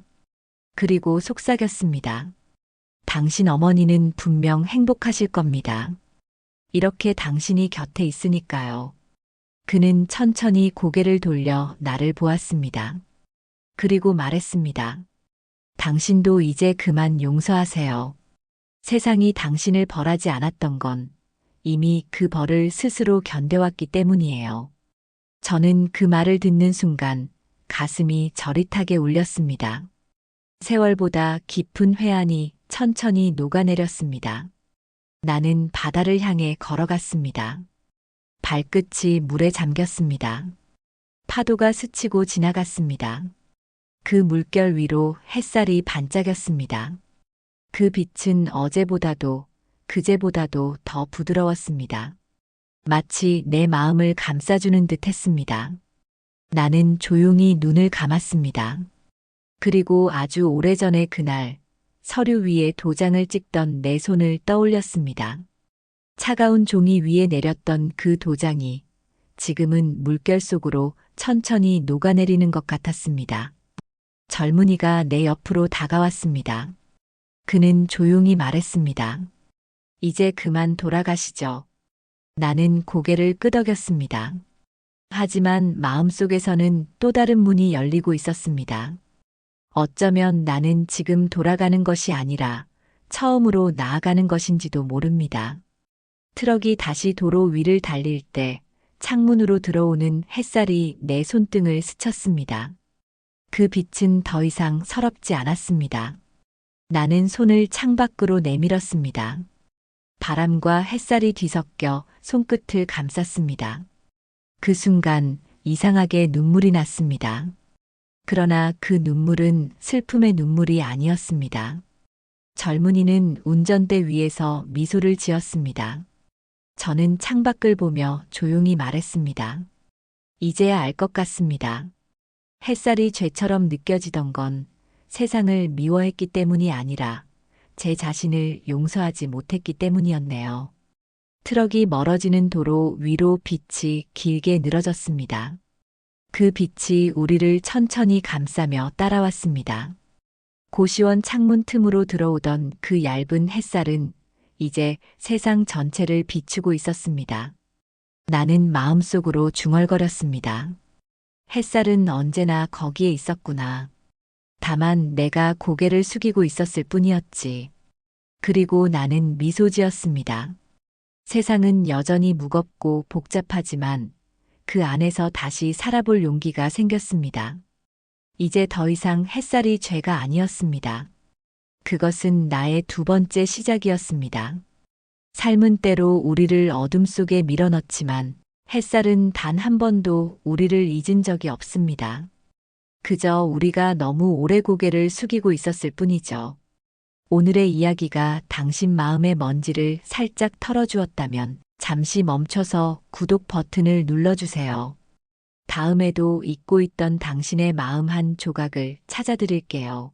그리고 속삭였습니다. 당신 어머니는 분명 행복하실 겁니다. 이렇게 당신이 곁에 있으니까요. 그는 천천히 고개를 돌려 나를 보았습니다. 그리고 말했습니다. 당신도 이제 그만 용서하세요. 세상이 당신을 벌하지 않았던 건 이미 그 벌을 스스로 견뎌왔기 때문이에요. 저는 그 말을 듣는 순간 가슴이 저릿하게 울렸습니다. 세월보다 깊은 회한이 천천히 녹아내렸습니다. 나는 바다를 향해 걸어갔습니다. 발끝이 물에 잠겼습니다. 파도가 스치고 지나갔습니다. 그 물결 위로 햇살이 반짝였습니다. 그 빛은 어제보다도 그제보다도 더 부드러웠습니다. 마치 내 마음을 감싸주는 듯 했습니다. 나는 조용히 눈을 감았습니다. 그리고 아주 오래전의 그날 서류 위에 도장을 찍던 내 손을 떠올렸습니다. 차가운 종이 위에 내렸던 그 도장이 지금은 물결 속으로 천천히 녹아내리는 것 같았습니다. 젊은이가 내 옆으로 다가왔습니다. 그는 조용히 말했습니다. 이제 그만 돌아가시죠. 나는 고개를 끄덕였습니다. 하지만 마음속에서는 또 다른 문이 열리고 있었습니다. 어쩌면 나는 지금 돌아가는 것이 아니라 처음으로 나아가는 것인지도 모릅니다. 트럭이 다시 도로 위를 달릴 때 창문으로 들어오는 햇살이 내 손등을 스쳤습니다. 그 빛은 더 이상 서럽지 않았습니다. 나는 손을 창밖으로 내밀었습니다. 바람과 햇살이 뒤섞여 손끝을 감쌌습니다. 그 순간 이상하게 눈물이 났습니다. 그러나 그 눈물은 슬픔의 눈물이 아니었습니다. 젊은이는 운전대 위에서 미소를 지었습니다. 저는 창밖을 보며 조용히 말했습니다. 이제야 알 것 같습니다. 햇살이 죄처럼 느껴지던 건 세상을 미워했기 때문이 아니라 제 자신을 용서하지 못했기 때문이었네요. 트럭이 멀어지는 도로 위로 빛이 길게 늘어졌습니다. 그 빛이 우리를 천천히 감싸며 따라왔습니다. 고시원 창문 틈으로 들어오던 그 얇은 햇살은 이제 세상 전체를 비추고 있었습니다. 나는 마음속으로 중얼거렸습니다. 햇살은 언제나 거기에 있었구나. 다만 내가 고개를 숙이고 있었을 뿐이었지. 그리고 나는 미소 지었습니다. 세상은 여전히 무겁고 복잡하지만 그 안에서 다시 살아볼 용기가 생겼습니다. 이제 더 이상 햇살이 죄가 아니었습니다. 그것은 나의 두 번째 시작이었습니다. 삶은 때로 우리를 어둠 속에 밀어넣지만 햇살은 단 한 번도 우리를 잊은 적이 없습니다. 그저 우리가 너무 오래 고개를 숙이고 있었을 뿐이죠. 오늘의 이야기가 당신 마음의 먼지를 살짝 털어주었다면 잠시 멈춰서 구독 버튼을 눌러주세요. 다음에도 잊고 있던 당신의 마음 한 조각을 찾아드릴게요.